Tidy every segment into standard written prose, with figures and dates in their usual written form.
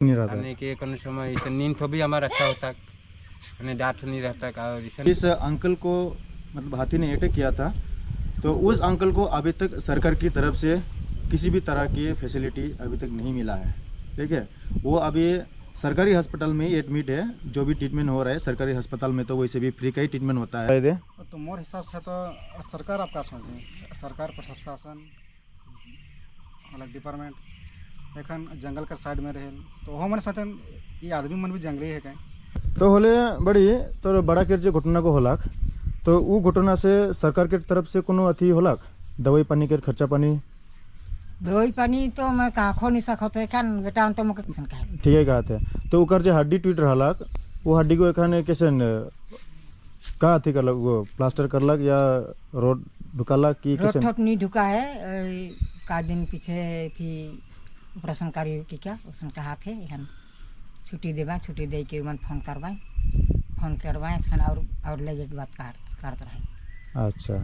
नहीं रहता खाने के कोनो समय इसे नींद तो भी हमारा अच्छा होता है, डांट नहीं रहता। और इस अंकल को मतलब हाथी ने अटैक किया था, तो उस अंकल को अभी तक सरकार की तरफ से किसी भी तरह की फैसिलिटी अभी तक नहीं मिला है। ठीक है, वो अभी सरकारी अस्पताल में ही एडमिट है। जो भी ट्रीटमेंट हो रहा है सरकारी अस्पताल में, तो वैसे भी फ्री का ही ट्रीटमेंट होता है। तो मोर हिसाब से तो सरकार आपका सोचें, सरकार प्रशासन अलग डिपार्टमेंट एखन जंगल का साइड में रहे तो वो मन सोचें ये आदमी मन भी जंगली है कहीं तो होले बड़ी तो बड़ा के जो घटना को होलाक, तो वो घटना से सरकार के तरफ से कोनो अथी होलाक, दवाई पानी के खर्चा पानी दवाई पानी तो मैं कहा खो नहीं सकते खान बेटा तो मुझे किसन कहे ठीक है कहते तो उकर जो हड्डी टूट रहलक, वो हड्डी को एखन कैसे का अथी करलक, वो प्लास्टर करलक या रोड ढुकालक कि कैसे? रोड नहीं ढुका है। का दिन पीछे थी ऑपरेशन करी कि क्या उसने कहा थे एहन छुट्टी देवा, छुट्टी दे के मन फोन करवाए एखन और लगे के बात करते रहे। अच्छा,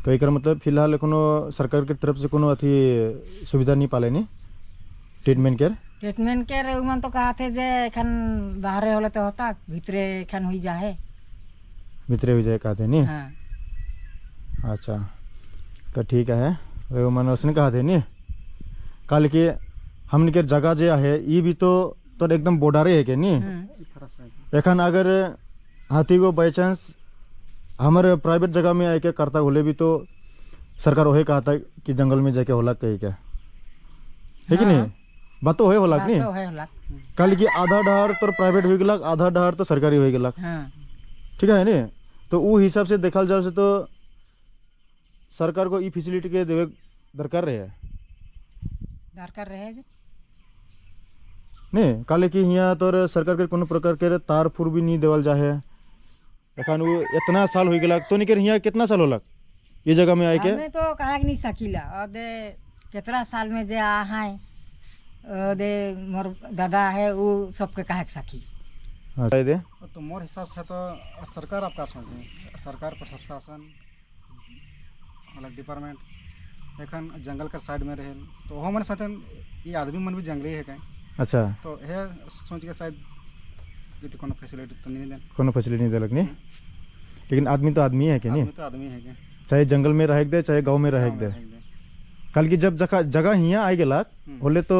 तो एक मतलब फिलहाल कोनो सरकार के तरफ से कोनो अथी सुविधा नहीं पाले नहीं ट्रीटमेंट केयर मन तो कहा थे जे एखन बाहर होले तो होता भीतरे एखन हुई जाए, भीतरे हुई जाए कहते नहीं। हाँ। अच्छा, तो ठीक है, वो मन उसने कहा थे नहीं कल के हमने के जगह जो है ये भी तो एकदम बॉर्डर है के नहीं। एखन अगर हाथी को बाई चांस हमारे प्राइवेट जगह में आके करता होले भी तो सरकार वही कहा था कि जंगल में जाके होला कहीं क्या है कि नहीं, बात तो होला नहीं। कल की आधा डहर तो प्राइवेट हो गलक, आधा डहर तो सरकारी हो गलक। ठीक है नहीं, तो वो हिसाब से देखल जाए तो सरकार को ई फैसिलिटी के देवे दरकार रहे नहीं। काले कि यहाँ तो सरकार के कोनो प्रकार के तार फूर भी नहीं देवल जाए। एखन वो इतना साल हो गलक तो नहीं यहाँ कितना साल होलक ये जगह में आए के? हमें तो कहा नहीं सकीला और दे कितना साल में जे आ है दे मोर दादा है वो सबके कहा सकी। अच्छा दे तो मोर हिसाब से तो सरकार आपका सोचें, सरकार प्रशासन अलग डिपार्टमेंट एखन जंगल का साइड में रहे तो वो मन सोचें ये आदमी मन भी जंगली है कहीं। अच्छा, तो है सोच के शायद तो कोनो फैसिलिटी तो नहीं देन, कोनो फैसिलिटी नहीं देलक नहीं। लेकिन आदमी तो आदमी है कि नहीं, तो आदमी है क्या, चाहे जंगल में रह दे चाहे गांव में रह दे। कल की जब जगह यहाँ आई गलक बोले तो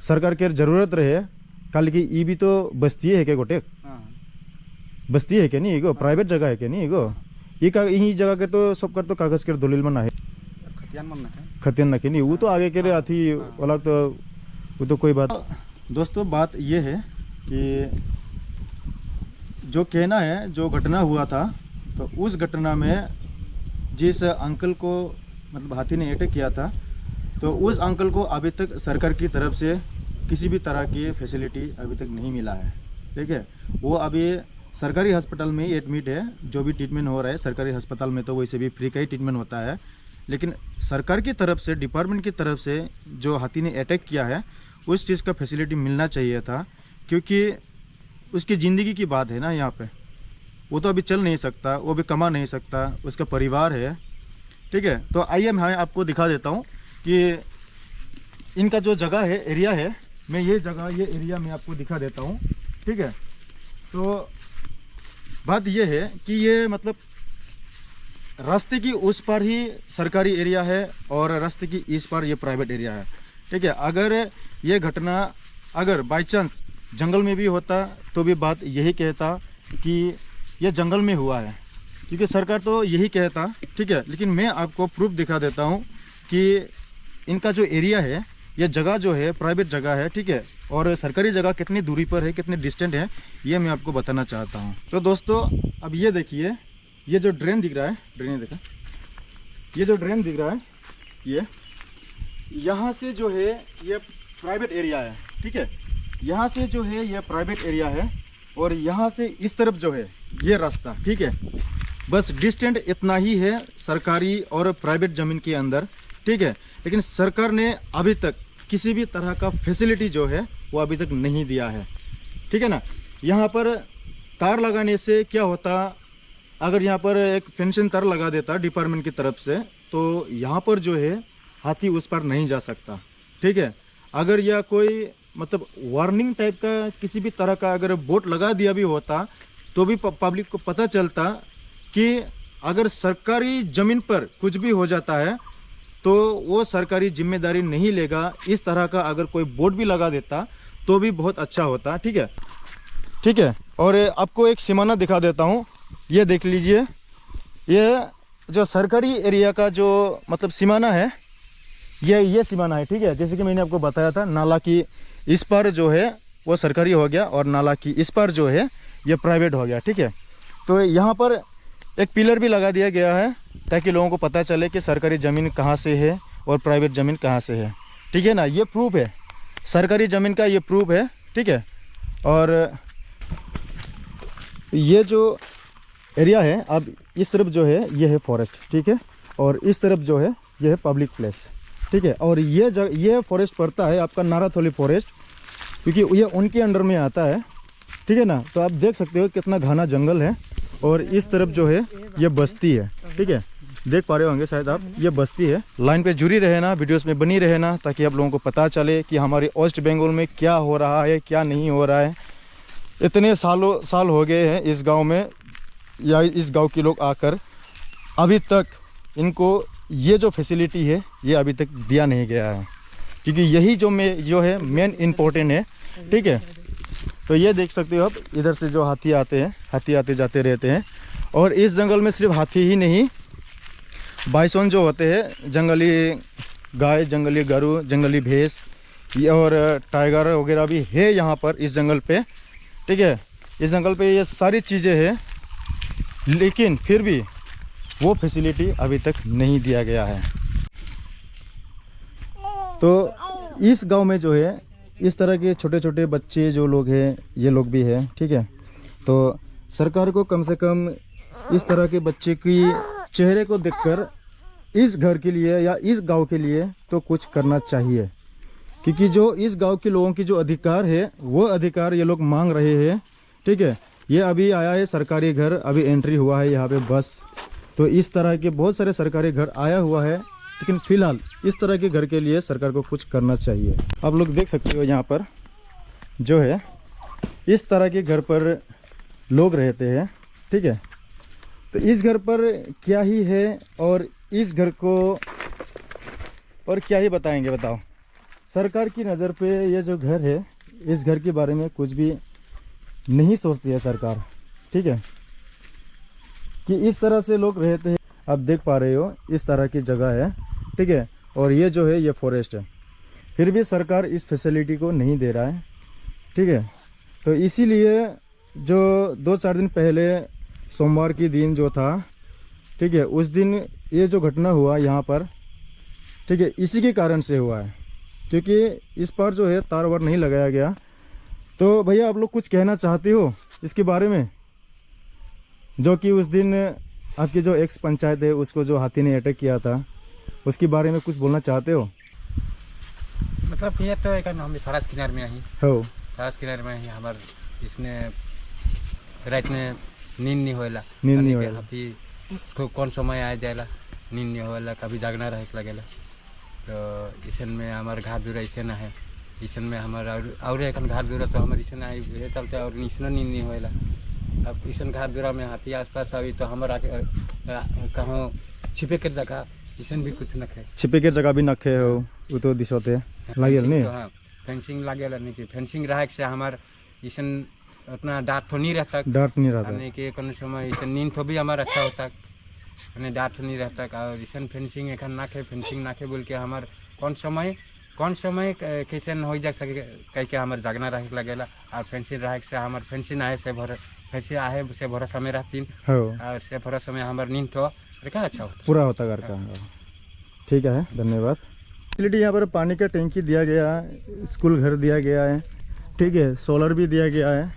सरकार के जरूरत रहे। कल की ई भी तो बस्ती है क्या गोटे, बस्ती है क्या नहीं, एगो प्राइवेट जगह है क्या नहीं, एगो यही जगह के तो सब कर तो कागज के दलील में ना है, खतियान ना के नहीं, वो तो आगे के अथी वाला तो वो तो कोई बात। दोस्तों बात ये है कि जो कहना है जो घटना हुआ था, तो उस घटना में जिस अंकल को मतलब हाथी ने अटैक किया था, तो उस अंकल को अभी तक सरकार की तरफ से किसी भी तरह की फैसिलिटी अभी तक नहीं मिला है। ठीक है, वो अभी सरकारी अस्पताल में ही एडमिट है। जो भी ट्रीटमेंट हो रहा है सरकारी अस्पताल में, तो वैसे भी फ्री का ही ट्रीटमेंट होता है। लेकिन सरकार की तरफ से डिपार्टमेंट की तरफ से जो हाथी ने अटैक किया है उस चीज़ का फैसिलिटी मिलना चाहिए था, क्योंकि उसकी ज़िंदगी की बात है ना यहाँ पे। वो तो अभी चल नहीं सकता, वो भी कमा नहीं सकता, उसका परिवार है। ठीक है, तो आइए मैं आपको दिखा देता हूँ कि इनका जो जगह है, एरिया है, मैं ये एरिया में आपको दिखा देता हूँ। ठीक है, तो बात ये है कि ये मतलब रास्ते की उस पार ही सरकारी एरिया है और रास्ते की इस पार ये प्राइवेट एरिया है। ठीक है, अगर ये घटना अगर बाई चांस जंगल में भी होता तो भी बात यही कहता कि ये जंगल में हुआ है, क्योंकि सरकार तो यही कहता। ठीक है, लेकिन मैं आपको प्रूफ दिखा देता हूँ कि इनका जो एरिया है, ये जगह जो है प्राइवेट जगह है। ठीक है, और सरकारी जगह कितनी दूरी पर है, कितने डिस्टेंट है, ये मैं आपको बताना चाहता हूँ। तो दोस्तों अब ये देखिए, ये जो ड्रेन दिख रहा है, ड्रेन देखा, ये जो ड्रेन दिख रहा है, ये यहाँ से जो है ये प्राइवेट एरिया है। ठीक है, यहाँ से जो है ये प्राइवेट एरिया है और यहाँ से इस तरफ जो है ये रास्ता। ठीक है, बस डिस्टेंट इतना ही है सरकारी और प्राइवेट ज़मीन के अंदर। ठीक है, लेकिन सरकार ने अभी तक किसी भी तरह का फैसिलिटी जो है वो अभी तक नहीं दिया है। ठीक है ना, यहाँ पर तार लगाने से क्या होता, अगर यहाँ पर एक फेंसिंग तार लगा देता डिपार्टमेंट की तरफ से, तो यहाँ पर जो है हाथी उस पर नहीं जा सकता। ठीक है, अगर यह कोई मतलब वार्निंग टाइप का किसी भी तरह का अगर बोर्ड लगा दिया भी होता तो भी पब्लिक को पता चलता कि अगर सरकारी ज़मीन पर कुछ भी हो जाता है तो वो सरकारी जिम्मेदारी नहीं लेगा। इस तरह का अगर कोई बोर्ड भी लगा देता तो भी बहुत अच्छा होता। ठीक है, ठीक है। और आपको एक सीमाना दिखा देता हूँ, ये देख लीजिए, ये जो सरकारी एरिया का जो मतलब सीमाना है, ये सीमाना है। ठीक है, जैसे कि मैंने आपको बताया था, नाला की इस पार जो है वो सरकारी हो गया और नाला की इस पार जो है ये प्राइवेट हो गया। ठीक है, तो यहाँ पर एक पिलर भी लगा दिया गया है ताकि लोगों को पता चले कि सरकारी ज़मीन कहाँ से है और प्राइवेट ज़मीन कहाँ से है। ठीक है ना, ये प्रूफ है, सरकारी ज़मीन का ये प्रूफ है। ठीक है, और ये जो एरिया है, अब इस तरफ जो है ये है फॉरेस्ट। ठीक है, और इस तरफ जो है ये है पब्लिक प्लेस। ठीक है, और ये फॉरेस्ट पड़ता है आपका नाराथोली फॉरेस्ट, क्योंकि ये उनके अंडर में आता है। ठीक है ना, तो आप देख सकते हो कितना घना जंगल है और इस तरफ जो है ये बस्ती है। ठीक है, देख पा रहे होंगे शायद आप, ये बस्ती है। लाइन पे जुड़ी रहे ना, वीडियोस में बनी रहे ना, ताकि आप लोगों को पता चले कि हमारे वेस्ट बंगाल में क्या हो रहा है क्या नहीं हो रहा है। इतने साल हो गए हैं इस गांव में, या इस गांव के लोग आकर, अभी तक इनको ये जो फैसिलिटी है ये अभी तक दिया नहीं गया है, क्योंकि यही जो है मेन इम्पोर्टेंट है। ठीक है, तो ये देख सकते हो आप, इधर से जो हाथी आते हैं, हाथी आते जाते रहते हैं। और इस जंगल में सिर्फ हाथी ही नहीं, बाइसोन जो होते हैं, जंगली गाय, जंगली गरू, जंगली भैंस, ये और टाइगर वगैरह भी है यहाँ पर इस जंगल पे। ठीक है, इस जंगल पे ये सारी चीज़ें हैं, लेकिन फिर भी वो फैसिलिटी अभी तक नहीं दिया गया है। तो इस गांव में जो है इस तरह के छोटे छोटे बच्चे जो लोग हैं, ये लोग भी हैं। ठीक है, तो सरकार को कम से कम इस तरह के बच्चे की चेहरे को देखकर इस घर के लिए या इस गांव के लिए तो कुछ करना चाहिए, क्योंकि जो इस गांव के लोगों की जो अधिकार है वो अधिकार ये लोग मांग रहे हैं। ठीक है, ये अभी आया है सरकारी घर, अभी एंट्री हुआ है यहाँ पे बस। तो इस तरह के बहुत सारे सरकारी घर आया हुआ है, लेकिन फिलहाल इस तरह के घर के लिए सरकार को कुछ करना चाहिए। आप लोग देख सकते हो यहाँ पर जो है इस तरह के घर पर लोग रहते हैं। ठीक है, तो इस घर पर क्या ही है और इस घर को और क्या ही बताएंगे, बताओ। सरकार की नज़र पे ये जो घर है, इस घर के बारे में कुछ भी नहीं सोचती है सरकार। ठीक है, कि इस तरह से लोग रहते हैं। आप देख पा रहे हो इस तरह की जगह है। ठीक है, और ये जो है ये फॉरेस्ट है, फिर भी सरकार इस फैसिलिटी को नहीं दे रहा है। ठीक है, तो इसीलिए जो 2-4 दिन पहले सोमवार के दिन जो था, ठीक है, उस दिन ये जो घटना हुआ यहाँ पर, ठीक है, इसी के कारण से हुआ है, क्योंकि इस पर जो है तार वार नहीं लगाया गया। तो भैया आप लोग कुछ कहना चाहते हो इसके बारे में, जो कि उस दिन आपकी जो एक्स पंचायत है उसको जो हाथी ने अटैक किया था, उसके बारे में कुछ बोलना चाहते हो? मतलब ये तो एक हम फराज किनार में ही हो, फराज किनार में ही हमार इसने रात में नींद नहीं होएला, नींद नहीं होएला। हाथी तो कौन समय आ जाएला, नींद नहीं होएला, कभी जागना रहे लगेला। तो इसन में हमार घर दूरा इसे ना है, इसन में हमार और एक घर दूरा तो हमारे इसे ना है चलते, और इसनो नींद नहीं होएला। अब इसन घर दूरा में हाथी आसपास अभी तो हमारा कहाँ छिपे के जगह इसन भी कुछ नखे, छिपे के जगह भी नखे हो, वो तो दिशोते लागेल नहीं। हाँ, फेंसिंग लागेला नहीं, फेंसिंग रहे से हमार इसन उतना डांट तो नहीं रहता, डर नहीं रहता यानी कि कौन समय इसन नींद तो भी हमारा अच्छा होता, यानी डांट नहीं रहता। और इसन फेंसिंग एखन नाखे, फेंसिंग नाखे बोल के हमार कौन समय कैसे हो जा सके कह के हमार जागना रहे लगेला। और फेंसिंग रहे से हमार फेंसिंग आए से भरा समय रहती हो, और से भरा समय हमार नींद तो क्या अच्छा होता, पूरा होता घर का। ठीक है, धन्यवाद। फैसिलिटी यहाँ पर पानी का टैंकी दिया गया है, स्कूल घर दिया गया है, ठीक है, सोलर भी दिया गया है,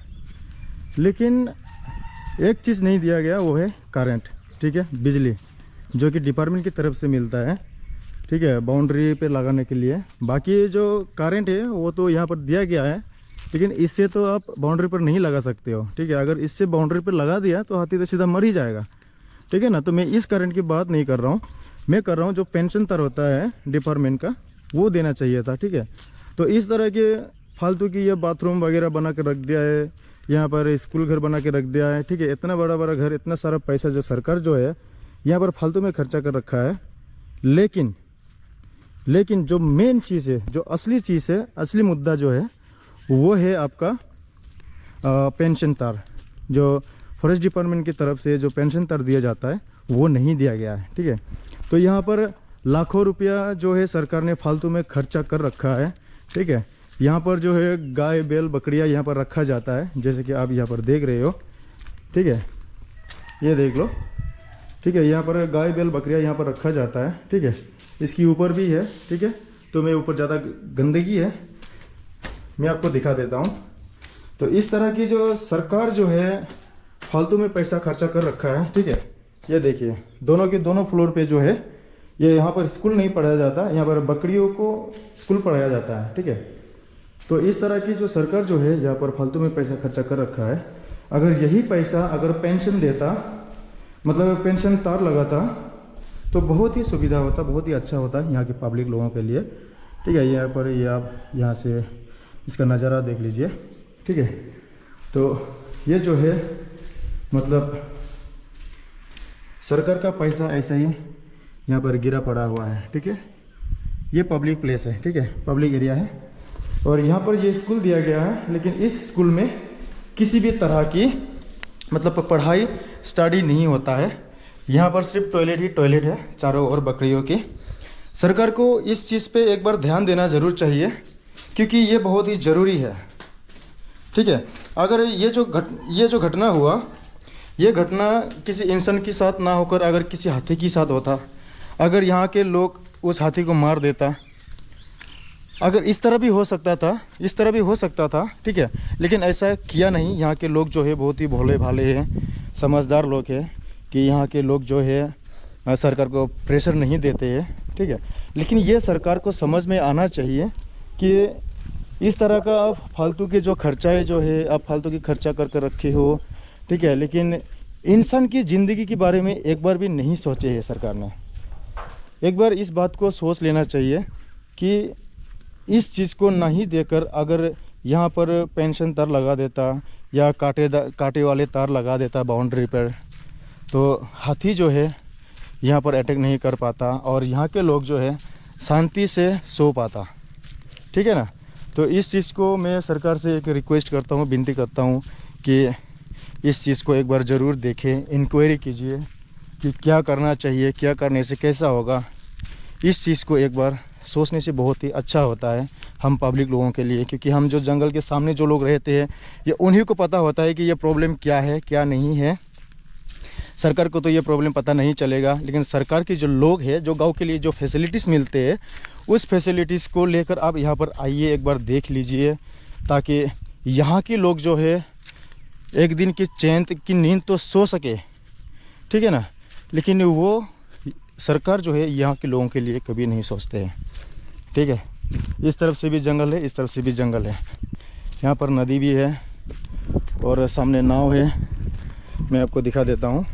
लेकिन एक चीज़ नहीं दिया गया, वो है करंट। ठीक है, बिजली, जो कि डिपार्टमेंट की तरफ से मिलता है। ठीक है, बाउंड्री पे लगाने के लिए। बाकी जो करंट है वो तो यहाँ पर दिया गया है, लेकिन इससे तो आप बाउंड्री पर नहीं लगा सकते हो। ठीक है, अगर इससे बाउंड्री पर लगा दिया तो हाथी तो सीधा मर ही जाएगा। ठीक है ना, तो मैं इस करंट की बात नहीं कर रहा हूँ, मैं कर रहा हूँ जो पेंशन तार होता है डिपार्टमेंट का, वो देना चाहिए था। ठीक है, तो इस तरह के फालतू की ये बाथरूम वगैरह बना के रख दिया है, यहाँ पर स्कूल घर बना के रख दिया है, ठीक है। इतना बड़ा बड़ा घर, इतना सारा पैसा जो सरकार जो है यहाँ पर फालतू में खर्चा कर रखा है। लेकिन जो मेन चीज़ है, जो असली चीज़ है, असली मुद्दा जो है वो है आपका पेंशन तार। जो फॉरेस्ट डिपार्टमेंट की तरफ से जो पेंशन तार दिया जाता है वो नहीं दिया गया है, ठीक है। तो यहाँ पर लाखों रुपया जो है सरकार ने फालतू में खर्चा कर रखा है, ठीक है। यहाँ पर जो है गाय बैल बकरियाँ यहाँ पर रखा जाता है, जैसे कि आप यहाँ पर देख रहे हो, ठीक है। ये देख लो, ठीक है। यहाँ पर गाय बैल बकरियाँ यहाँ पर रखा जाता है, ठीक है। इसकी ऊपर भी है, ठीक है। तो मैं ऊपर ज़्यादा गंदगी है, मैं आपको दिखा देता हूँ। तो इस तरह की जो सरकार जो है फालतू में पैसा खर्चा कर रखा है, ठीक है। ये देखिए दोनों के दोनों फ्लोर पे जो है, ये यहाँ पर स्कूल नहीं पढ़ाया जाता, यहाँ पर बकरियों को स्कूल पढ़ाया जाता है, ठीक है। तो इस तरह की जो सरकार जो है यहाँ पर फालतू में पैसा खर्चा कर रखा है। अगर यही पैसा अगर पेंशन देता, मतलब पेंशन तार लगाता, तो बहुत ही सुविधा होता, बहुत ही अच्छा होता यहाँ के पब्लिक लोगों के लिए, ठीक है। यहाँ पर ये आप यहाँ से इसका नज़ारा देख लीजिए, ठीक है। तो ये जो है मतलब सरकार का पैसा ऐसा ही यहाँ पर गिरा पड़ा हुआ है, ठीक है। ये पब्लिक प्लेस है, ठीक है, पब्लिक एरिया है। और यहाँ पर ये स्कूल दिया गया है, लेकिन इस स्कूल में किसी भी तरह की मतलब पढ़ाई स्टडी नहीं होता है। यहाँ पर सिर्फ टॉयलेट ही टॉयलेट है चारों ओर बकरियों की। सरकार को इस चीज़ पे एक बार ध्यान देना ज़रूर चाहिए, क्योंकि ये बहुत ही ज़रूरी है, ठीक है। अगर ये जो घटना हुआ, ये घटना किसी इंसान के साथ ना होकर अगर किसी हाथी के साथ होता, अगर यहाँ के लोग उस हाथी को मार देता, अगर इस तरह भी हो सकता था, इस तरह भी हो सकता था, ठीक है। लेकिन ऐसा किया नहीं। यहाँ के लोग जो है बहुत ही भोले भाले हैं, समझदार लोग हैं, कि यहाँ के लोग जो है सरकार को प्रेशर नहीं देते हैं, ठीक है। लेकिन ये सरकार को समझ में आना चाहिए कि इस तरह का फालतू के जो खर्चा है जो है, आप फालतू की खर्चा कर रखे हो, ठीक है। लेकिन इंसान की ज़िंदगी के बारे में एक बार भी नहीं सोचे है सरकार ने। एक बार इस बात को सोच लेना चाहिए कि इस चीज़ को नहीं देकर अगर यहाँ पर पेंशन तार लगा देता या कांटे वाले तार लगा देता बाउंड्री पर, तो हाथी जो है यहाँ पर अटैक नहीं कर पाता और यहाँ के लोग जो है शांति से सो पाता, ठीक है ना। तो इस चीज़ को मैं सरकार से एक रिक्वेस्ट करता हूँ, विनती करता हूँ कि इस चीज़ को एक बार ज़रूर देखें, इंक्वायरी कीजिए कि क्या करना चाहिए, क्या करने से कैसा होगा। इस चीज़ को एक बार सोचने से बहुत ही अच्छा होता है हम पब्लिक लोगों के लिए, क्योंकि हम जो जंगल के सामने जो लोग रहते हैं, ये उन्हीं को पता होता है कि ये प्रॉब्लम क्या है क्या नहीं है। सरकार को तो ये प्रॉब्लम पता नहीं चलेगा, लेकिन सरकार के जो लोग हैं, जो गांव के लिए जो फैसिलिटीज़ मिलते हैं, उस फैसिलिटीज़ को लेकर आप यहाँ पर आइए, एक बार देख लीजिए, ताकि यहाँ के लोग जो है एक दिन की चैन की नींद तो सो सके, ठीक है ना। लेकिन वो सरकार जो है यहाँ के लोगों के लिए कभी नहीं सोचते हैं, ठीक है। इस तरफ से भी जंगल है, इस तरफ से भी जंगल है। यहाँ पर नदी भी है और सामने नाव है, मैं आपको दिखा देता हूँ,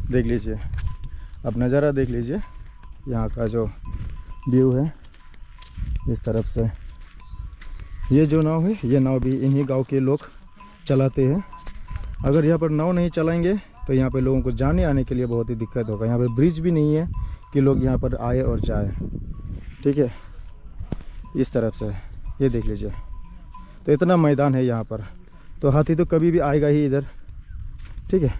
देख लीजिए, आप नज़ारा देख लीजिए। यहाँ का जो व्यू है इस तरफ से, ये जो नाव है, ये नाव भी इन्हीं गांव के लोग चलाते हैं। अगर यहाँ पर नाव नहीं चलाएंगे तो यहाँ पे लोगों को जाने आने के लिए बहुत ही दिक्कत होगा। यहाँ पर ब्रिज भी नहीं है कि लोग यहाँ पर आए और जाए, ठीक है। इस तरफ से ये देख लीजिए, तो इतना मैदान है यहाँ पर, तो हाथी तो कभी भी आएगा ही इधर, ठीक है।